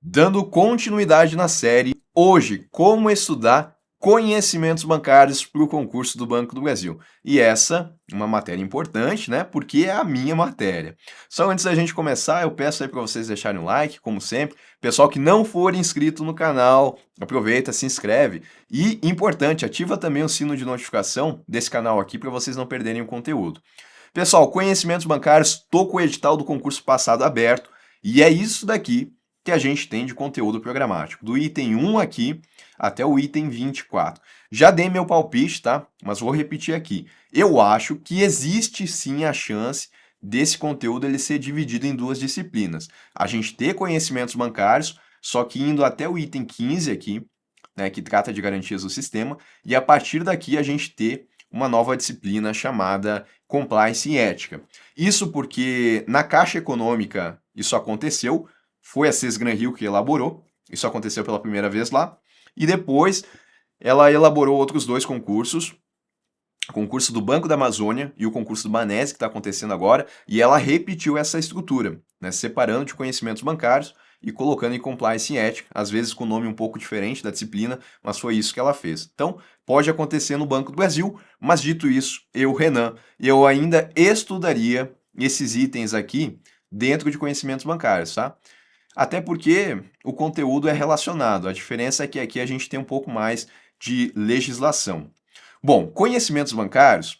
Dando continuidade na série, hoje, como estudar conhecimentos bancários para o concurso do Banco do Brasil. E essa é uma matéria importante, né? Porque é a minha matéria. Só antes da gente começar, eu peço aí para vocês deixarem um like, como sempre. Pessoal que não for inscrito no canal, aproveita, se inscreve. E, importante, ativa também o sino de notificação desse canal aqui para vocês não perderem o conteúdo. Pessoal, conhecimentos bancários, tô com o edital do concurso passado aberto. E é isso daqui que a gente tem de conteúdo programático, do item 1 aqui até o item 24. Já dei meu palpite, tá? Mas vou repetir aqui. Eu acho que existe sim a chance desse conteúdo ele ser dividido em duas disciplinas. A gente ter conhecimentos bancários, só que indo até o item 15 aqui, né, que trata de garantias do sistema, e a partir daqui a gente ter uma nova disciplina chamada Compliance e Ética. Isso porque na Caixa Econômica isso aconteceu, foi a Sesgran Rio que elaborou, isso aconteceu pela primeira vez lá, e depois ela elaborou outros dois concursos, o concurso do Banco da Amazônia e o concurso do Banese, que está acontecendo agora, e ela repetiu essa estrutura, né, separando de conhecimentos bancários e colocando em compliance e ética, às vezes com nome um pouco diferente da disciplina, mas foi isso que ela fez. Então, pode acontecer no Banco do Brasil, mas dito isso, eu, Renan, eu ainda estudaria esses itens aqui dentro de conhecimentos bancários, tá? Até porque o conteúdo é relacionado. A diferença é que aqui a gente tem um pouco mais de legislação. Bom, conhecimentos bancários,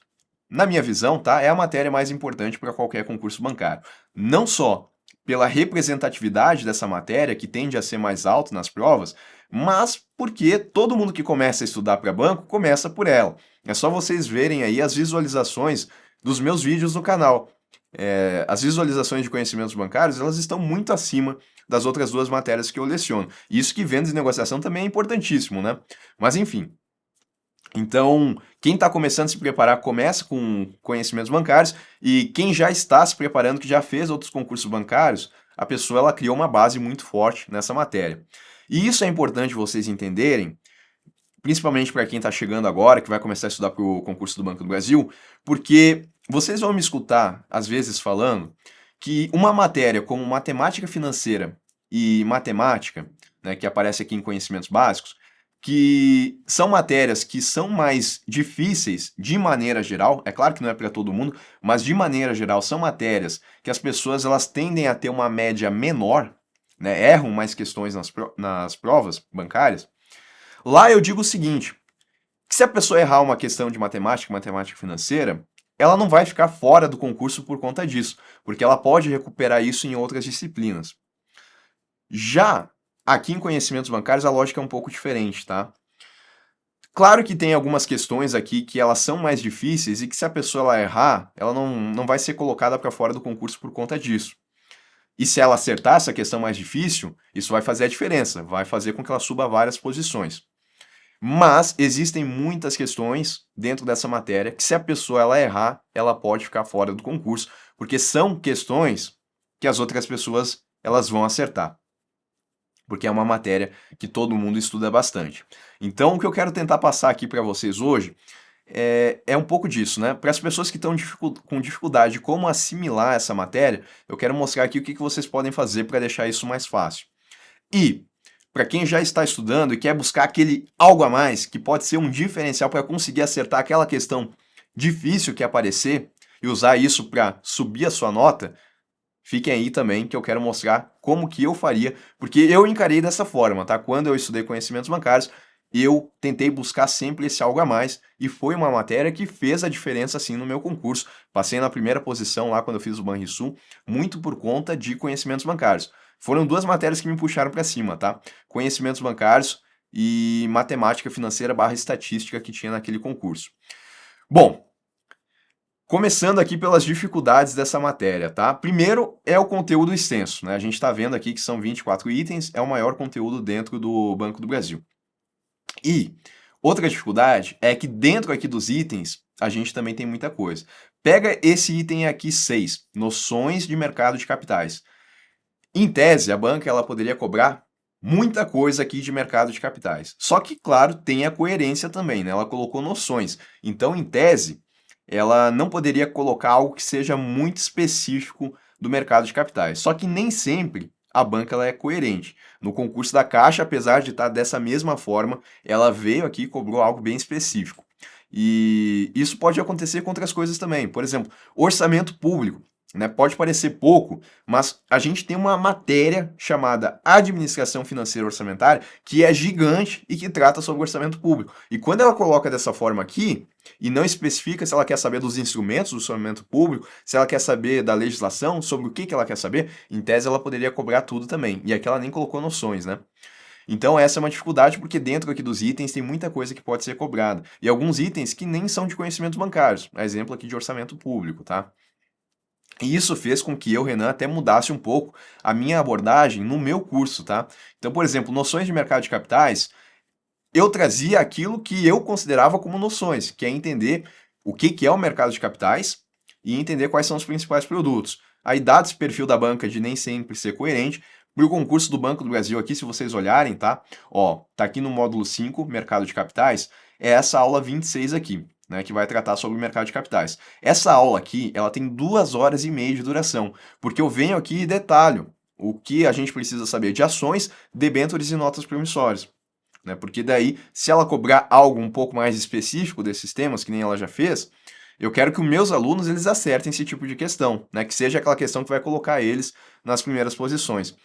na minha visão, tá, é a matéria mais importante para qualquer concurso bancário. Não só pela representatividade dessa matéria, que tende a ser mais alta nas provas, mas porque todo mundo que começa a estudar para banco começa por ela. É só vocês verem aí as visualizações dos meus vídeos no canal. As visualizações de conhecimentos bancários, elas estão muito acima das outras duas matérias que eu leciono. Isso que vendas e negociação também é importantíssimo, né? Mas enfim. Então, quem está começando a se preparar, começa com conhecimentos bancários, e quem já está se preparando, que já fez outros concursos bancários, a pessoa ela criou uma base muito forte nessa matéria. E isso é importante vocês entenderem, principalmente para quem está chegando agora, que vai começar a estudar para o concurso do Banco do Brasil, porque vocês vão me escutar, às vezes, falando que uma matéria como matemática financeira e matemática, né, que aparece aqui em conhecimentos básicos, que são matérias que são mais difíceis de maneira geral, é claro que não é para todo mundo, mas de maneira geral são matérias que as pessoas elas tendem a ter uma média menor, né, erram mais questões nas provas bancárias. Lá eu digo o seguinte, que se a pessoa errar uma questão de matemática, matemática financeira, ela não vai ficar fora do concurso por conta disso, porque ela pode recuperar isso em outras disciplinas. Já aqui em conhecimentos bancários a lógica é um pouco diferente, tá? Claro que tem algumas questões aqui que elas são mais difíceis e que se a pessoa ela errar, ela não vai ser colocada para fora do concurso por conta disso. E se ela acertar essa questão mais difícil, isso vai fazer a diferença, vai fazer com que ela suba várias posições. Mas existem muitas questões dentro dessa matéria que se a pessoa ela errar, ela pode ficar fora do concurso, porque são questões que as outras pessoas elas vão acertar. Porque é uma matéria que todo mundo estuda bastante. Então, o que eu quero tentar passar aqui para vocês hoje é um pouco disso, né? Para as pessoas que estão com dificuldade de como assimilar essa matéria, eu quero mostrar aqui o que vocês podem fazer para deixar isso mais fácil. E para quem já está estudando e quer buscar aquele algo a mais, que pode ser um diferencial para conseguir acertar aquela questão difícil que aparecer e usar isso para subir a sua nota, fiquem aí também que eu quero mostrar como que eu faria, porque eu encarei dessa forma, tá? Quando eu estudei conhecimentos bancários, eu tentei buscar sempre esse algo a mais e foi uma matéria que fez a diferença assim no meu concurso. Passei na primeira posição lá quando eu fiz o Banrisul, muito por conta de conhecimentos bancários. Foram duas matérias que me puxaram para cima, tá? Conhecimentos bancários e matemática financeira barra estatística que tinha naquele concurso. Bom, começando aqui pelas dificuldades dessa matéria, tá? Primeiro é o conteúdo extenso, né? A gente está vendo aqui que são 24 itens, é o maior conteúdo dentro do Banco do Brasil. E outra dificuldade é que dentro aqui dos itens, a gente também tem muita coisa. Pega esse item aqui 6, noções de mercado de capitais. Em tese, a banca ela poderia cobrar muita coisa aqui de mercado de capitais. Só que, claro, tem a coerência também, né? Ela colocou noções. Então, em tese, ela não poderia colocar algo que seja muito específico do mercado de capitais. Só que nem sempre a banca ela é coerente. No concurso da Caixa, apesar de estar dessa mesma forma, ela veio aqui e cobrou algo bem específico. E isso pode acontecer com outras coisas também. Por exemplo, orçamento público. Né? Pode parecer pouco, mas a gente tem uma matéria chamada Administração Financeira Orçamentária que é gigante e que trata sobre orçamento público. E quando ela coloca dessa forma aqui, e não especifica se ela quer saber dos instrumentos do orçamento público, se ela quer saber da legislação, sobre o que ela quer saber, em tese ela poderia cobrar tudo também. E aqui ela nem colocou noções, né? Então essa é uma dificuldade porque dentro aqui dos itens tem muita coisa que pode ser cobrada. E alguns itens que nem são de conhecimentos bancários. Exemplo aqui de orçamento público, tá? E isso fez com que eu, Renan, até mudasse um pouco a minha abordagem no meu curso, tá? Então, por exemplo, noções de mercado de capitais, eu trazia aquilo que eu considerava como noções, que é entender o que é o mercado de capitais e entender quais são os principais produtos. Aí, dado esse perfil da banca de nem sempre ser coerente, para o concurso do Banco do Brasil aqui, se vocês olharem, tá? Ó, tá aqui no módulo 5, mercado de capitais, é essa aula 26 aqui, né, que vai tratar sobre o mercado de capitais. Essa aula aqui, ela tem 2 horas e meia de duração, porque eu venho aqui e detalho o que a gente precisa saber de ações, debêntures e notas promissórias. Né? Porque daí, se ela cobrar algo um pouco mais específico desses temas, que nem ela já fez, eu quero que os meus alunos eles acertem esse tipo de questão, né? Que seja aquela questão que vai colocar eles nas primeiras posições.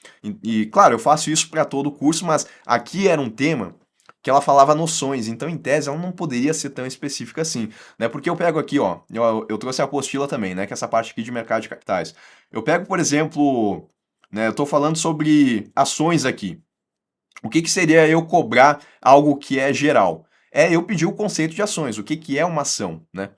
Claro, eu faço isso para todo o curso, mas aqui era um tema que ela falava noções, então em tese ela não poderia ser tão específica assim, né? Porque eu pego aqui, ó, eu trouxe a apostila também, né? Que é essa parte aqui de mercado de capitais. Eu pego, por exemplo, né? Eu estou falando sobre ações aqui. O que seria eu cobrar algo que é geral? É eu pedir o conceito de ações, o que é uma ação, né?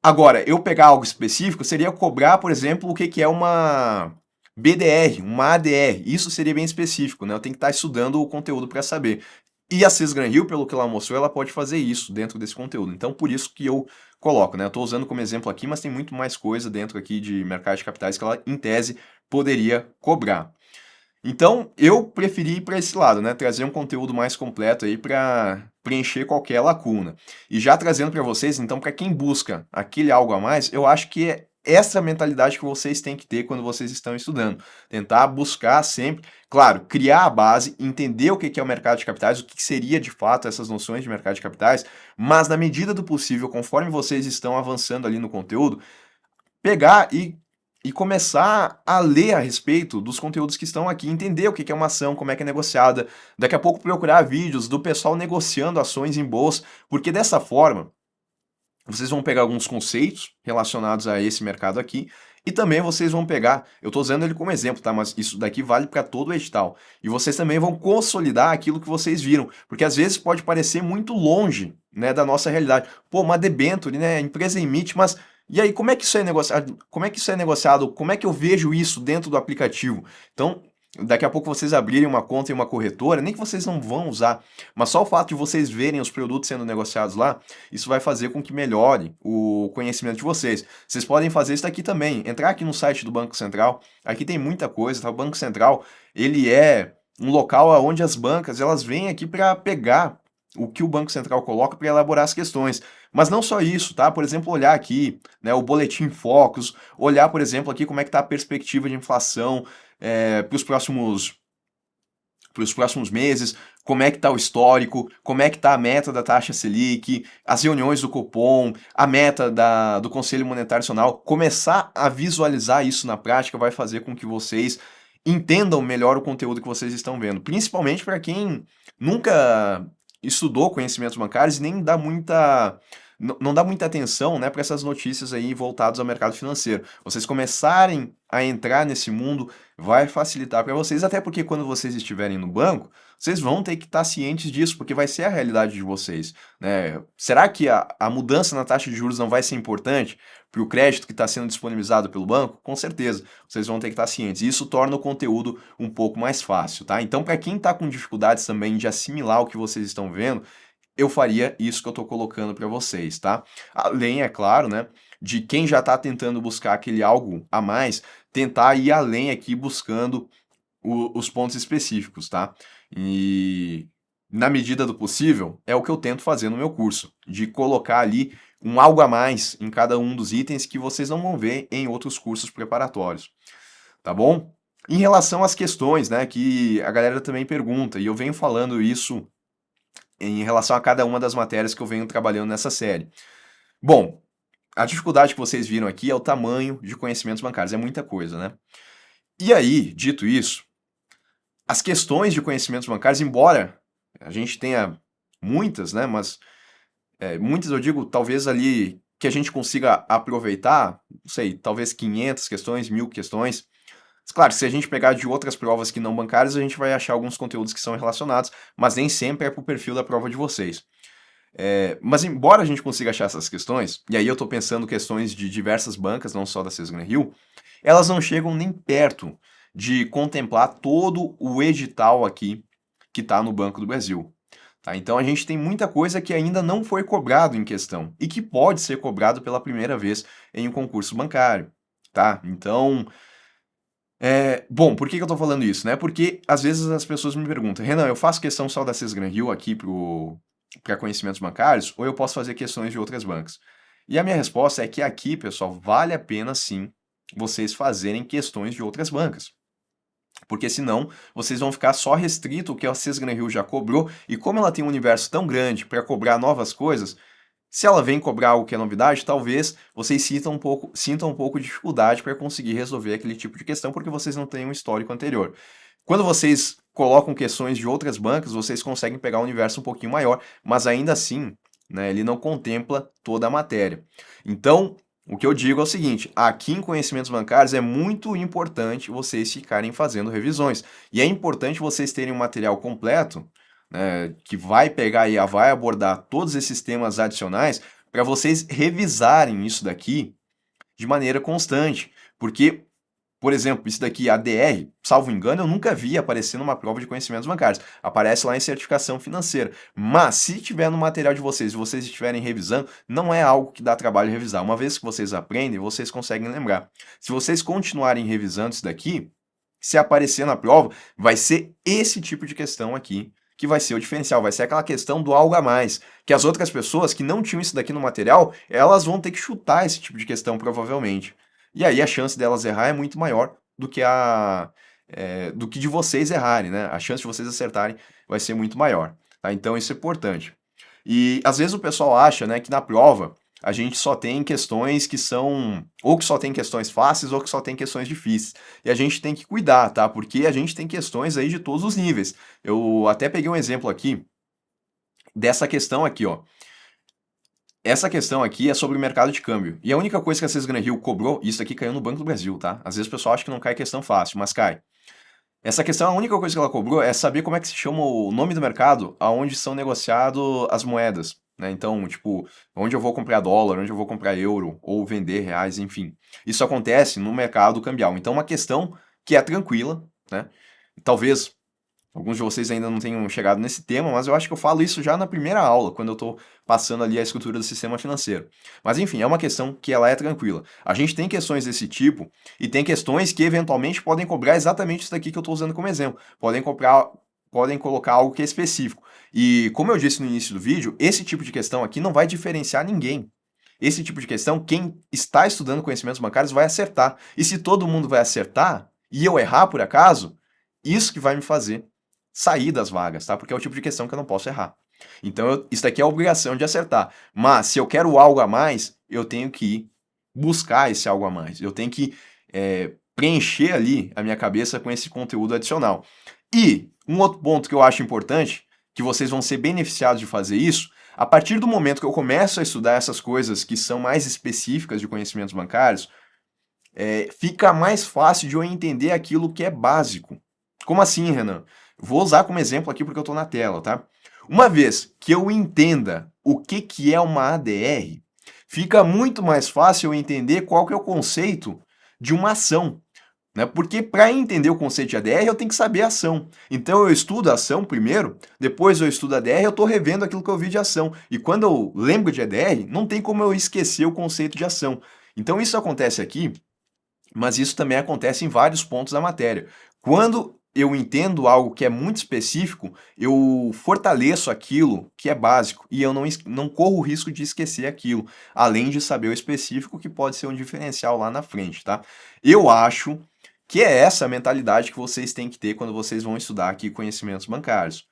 Agora, eu pegar algo específico seria cobrar, por exemplo, o que é uma BDR, uma ADR. Isso seria bem específico, né? Eu tenho que estar estudando o conteúdo para saber. E a Cisgran Rio, pelo que ela mostrou, ela pode fazer isso dentro desse conteúdo. Então, por isso que eu coloco, né? Eu estou usando como exemplo aqui, mas tem muito mais coisa dentro aqui de mercado de capitais que ela, em tese, poderia cobrar. Então, eu preferi ir para esse lado, né? Trazer um conteúdo mais completo aí para preencher qualquer lacuna. E já trazendo para vocês, então, para quem busca aquele algo a mais, eu acho que é essa mentalidade que vocês têm que ter quando vocês estão estudando. Tentar buscar sempre, claro, criar a base, entender o que é o mercado de capitais, o que seria de fato essas noções de mercado de capitais, mas na medida do possível, conforme vocês estão avançando ali no conteúdo, pegar e começar a ler a respeito dos conteúdos que estão aqui, entender o que é uma ação, como é que é negociada, daqui a pouco procurar vídeos do pessoal negociando ações em bolsa, porque dessa forma vocês vão pegar alguns conceitos relacionados a esse mercado aqui e também vocês vão pegar, eu estou usando ele como exemplo, tá? Mas isso daqui vale para todo o edital. E vocês também vão consolidar aquilo que vocês viram, porque às vezes pode parecer muito longe, né, da nossa realidade. Pô, uma debênture, né, a empresa emite, mas e aí, como é que isso é negociado? Como é que isso é negociado? Como é que eu vejo isso dentro do aplicativo? Então, daqui a pouco vocês abrirem uma conta em uma corretora, nem que vocês não vão usar, mas só o fato de vocês verem os produtos sendo negociados lá, isso vai fazer com que melhore o conhecimento de vocês. Vocês podem fazer isso aqui também, entrar aqui no site do Banco Central, aqui tem muita coisa, tá? O Banco Central, ele é um local onde as bancas, elas vêm aqui para pegar o que o Banco Central coloca para elaborar as questões. Mas não só isso, tá? Por exemplo, olhar aqui, né, o boletim Focus, olhar, por exemplo, aqui como é que está a perspectiva de inflação para os próximos meses, como é que está o histórico, como é que está a meta da taxa Selic, as reuniões do Copom, a meta do Conselho Monetário Nacional. Começar a visualizar isso na prática vai fazer com que vocês entendam melhor o conteúdo que vocês estão vendo, principalmente para quem nunca estudou conhecimentos bancários e nem dá muita não dá muita atenção, né, para essas notícias aí voltadas ao mercado financeiro. Vocês começarem a entrar nesse mundo vai facilitar para vocês, até porque quando vocês estiverem no banco, vocês vão ter que estar cientes disso, porque vai ser a realidade de vocês, né? Será que a mudança na taxa de juros não vai ser importante para o crédito que está sendo disponibilizado pelo banco? Com certeza, vocês vão ter que estar cientes. E isso torna o conteúdo um pouco mais fácil, tá? Então, para quem está com dificuldades também de assimilar o que vocês estão vendo, eu faria isso que eu estou colocando para vocês, tá? Além, é claro, né, de quem já está tentando buscar aquele algo a mais, tentar ir além aqui buscando os pontos específicos, tá? E na medida do possível, é o que eu tento fazer no meu curso, de colocar ali um algo a mais em cada um dos itens que vocês não vão ver em outros cursos preparatórios, tá bom? Em relação às questões, né, que a galera também pergunta, e eu venho falando isso em relação a cada uma das matérias que eu venho trabalhando nessa série. Bom, a dificuldade que vocês viram aqui é o tamanho de conhecimentos bancários, é muita coisa, né? E aí, dito isso, as questões de conhecimentos bancários, embora a gente tenha muitas, né, mas muitas eu digo, talvez ali que a gente consiga aproveitar, não sei, talvez 500 questões, 1000 questões. Claro, se a gente pegar de outras provas que não bancárias, a gente vai achar alguns conteúdos que são relacionados, mas nem sempre é para o perfil da prova de vocês. Mas embora a gente consiga achar essas questões, e aí eu estou pensando questões de diversas bancas, não só da Sesgran Rio, elas não chegam nem perto de contemplar todo o edital aqui que está no Banco do Brasil. Tá? Então a gente tem muita coisa que ainda não foi cobrado em questão e que pode ser cobrado pela primeira vez em um concurso bancário. Tá? Então, bom, por que que eu tô falando isso, né? Porque às vezes as pessoas me perguntam, Renan, eu faço questão só da Sesgran Rio aqui para conhecimentos bancários ou eu posso fazer questões de outras bancas? E a minha resposta é que aqui, pessoal, vale a pena sim vocês fazerem questões de outras bancas. Porque senão vocês vão ficar só restrito ao que a Sesgran Rio já cobrou, e como ela tem um universo tão grande para cobrar novas coisas, se ela vem cobrar algo que é novidade, talvez vocês sintam um pouco de dificuldade para conseguir resolver aquele tipo de questão, porque vocês não têm um histórico anterior. Quando vocês colocam questões de outras bancas, vocês conseguem pegar um universo um pouquinho maior, mas ainda assim, né, ele não contempla toda a matéria. Então, o que eu digo é o seguinte: aqui em conhecimentos bancários é muito importante vocês ficarem fazendo revisões. E é importante vocês terem um material completo, né, que vai pegar e vai abordar todos esses temas adicionais para vocês revisarem isso daqui de maneira constante. Porque, por exemplo, isso daqui, ADR, salvo engano, eu nunca vi aparecer numa prova de conhecimentos bancários. Aparece lá em certificação financeira. Mas, se tiver no material de vocês e vocês estiverem revisando, não é algo que dá trabalho revisar. Uma vez que vocês aprendem, vocês conseguem lembrar. Se vocês continuarem revisando isso daqui, se aparecer na prova, vai ser esse tipo de questão aqui que vai ser o diferencial, vai ser aquela questão do algo a mais, que as outras pessoas que não tinham isso daqui no material, elas vão ter que chutar esse tipo de questão provavelmente. E aí a chance delas errar é muito maior do que do que de vocês errarem, né? A chance de vocês acertarem vai ser muito maior, tá? Então isso é importante. E às vezes o pessoal acha, né, que na prova a gente só tem questões que são, ou que só tem questões fáceis, ou que só tem questões difíceis. E a gente tem que cuidar, tá? Porque a gente tem questões aí de todos os níveis. Eu até peguei um exemplo aqui dessa questão aqui, ó. Essa questão aqui é sobre o mercado de câmbio. E a única coisa que a Sesgran Rio cobrou, isso aqui caiu no Banco do Brasil, tá? Às vezes o pessoal acha que não cai questão fácil, mas cai. Essa questão, a única coisa que ela cobrou é saber como é que se chama o nome do mercado aonde são negociadas as moedas, né? Então, tipo, onde eu vou comprar dólar, onde eu vou comprar euro, ou vender reais, enfim. Isso acontece no mercado cambial. Então, uma questão que é tranquila, né? Talvez alguns de vocês ainda não tenham chegado nesse tema, mas eu acho que eu falo isso já na primeira aula, quando eu estou passando ali a estrutura do sistema financeiro. Mas enfim, é uma questão que ela é tranquila. A gente tem questões desse tipo e tem questões que eventualmente podem cobrar exatamente isso daqui que eu estou usando como exemplo. Podem colocar algo que é específico. E como eu disse no início do vídeo, esse tipo de questão aqui não vai diferenciar ninguém. Esse tipo de questão, quem está estudando conhecimentos bancários vai acertar. E se todo mundo vai acertar e eu errar por acaso, isso que vai me fazer sair das vagas, tá? Porque é o tipo de questão que eu não posso errar. Então, isso daqui é a obrigação de acertar. Mas, se eu quero algo a mais, eu tenho que buscar esse algo a mais. Eu tenho que preencher ali a minha cabeça com esse conteúdo adicional. E um outro ponto que eu acho importante, que vocês vão ser beneficiados de fazer isso, a partir do momento que eu começo a estudar essas coisas que são mais específicas de conhecimentos bancários, fica mais fácil de eu entender aquilo que é básico. Como assim, Renan? Vou usar como exemplo aqui porque eu estou na tela, tá? Uma vez que eu entenda o que é uma ADR, fica muito mais fácil eu entender qual que é o conceito de uma ação. Né? Porque para entender o conceito de ADR, eu tenho que saber a ação. Então eu estudo a ação primeiro, depois eu estudo a ADR, eu estou revendo aquilo que eu vi de ação. E quando eu lembro de ADR, não tem como eu esquecer o conceito de ação. Então isso acontece aqui, mas isso também acontece em vários pontos da matéria. Quando eu entendo algo que é muito específico, eu fortaleço aquilo que é básico e eu não corro o risco de esquecer aquilo, além de saber o específico que pode ser um diferencial lá na frente, tá? Eu acho Que é essa a mentalidade que vocês têm que ter quando vocês vão estudar aqui conhecimentos bancários,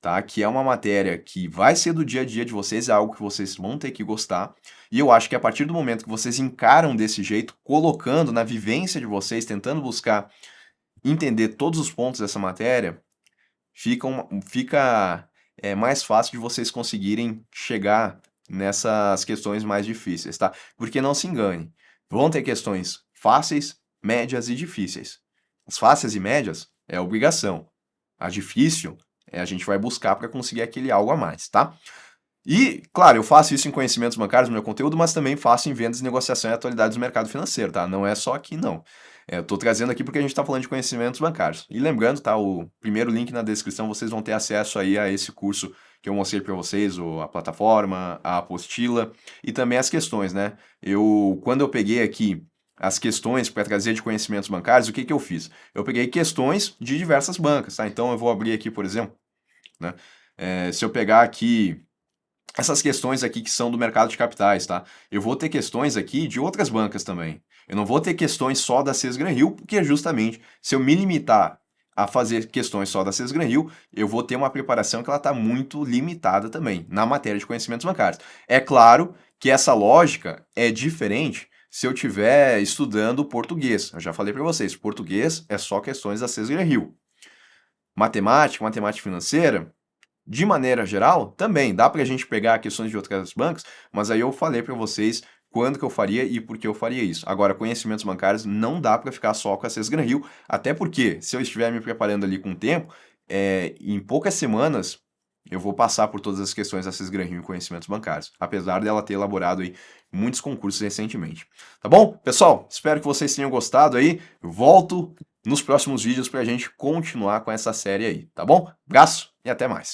tá? Que é uma matéria que vai ser do dia a dia de vocês, é algo que vocês vão ter que gostar. E eu acho que a partir do momento que vocês encaram desse jeito, colocando na vivência de vocês, tentando buscar entender todos os pontos dessa matéria, fica mais fácil de vocês conseguirem chegar nessas questões mais difíceis, tá? Porque não se engane, vão ter questões fáceis, médias e difíceis. As fáceis e médias é obrigação. A difícil a gente vai buscar para conseguir aquele algo a mais, tá? E, claro, eu faço isso em conhecimentos bancários no meu conteúdo, mas também faço em vendas, negociação e atualidades do mercado financeiro, tá? Não é só aqui, não. Eu tô trazendo aqui porque a gente está falando de conhecimentos bancários. E lembrando, tá? O primeiro link na descrição, vocês vão ter acesso aí a esse curso que eu mostrei para vocês, a plataforma, a apostila e também as questões, né? Quando eu peguei aqui as questões para trazer de conhecimentos bancários, o que que eu fiz? Eu peguei questões de diversas bancas, tá? Então eu vou abrir aqui, por exemplo, né? Se eu pegar aqui essas questões aqui que são do mercado de capitais, tá? Eu vou ter questões aqui de outras bancas também. Eu não vou ter questões só da Sesgran-Rio, porque justamente se eu me limitar a fazer questões só da Sesgran-Rio, eu vou ter uma preparação que ela está muito limitada também na matéria de conhecimentos bancários. É claro que essa lógica é diferente se eu estiver estudando português. Eu já falei para vocês, português é só questões da Sesgran-Rio. Matemática, matemática financeira, de maneira geral, também dá para a gente pegar questões de outras bancas, mas aí eu falei para vocês quando que eu faria e por que eu faria isso. Agora, conhecimentos bancários não dá para ficar só com a Sesgran Rio, até porque se eu estiver me preparando ali com o tempo, em poucas semanas eu vou passar por todas as questões da Sesgran Rio em conhecimentos bancários, apesar dela ter elaborado aí muitos concursos recentemente. Tá bom? Pessoal, espero que vocês tenham gostado aí. Eu volto nos próximos vídeos para a gente continuar com essa série aí, tá bom? Abraço e até mais.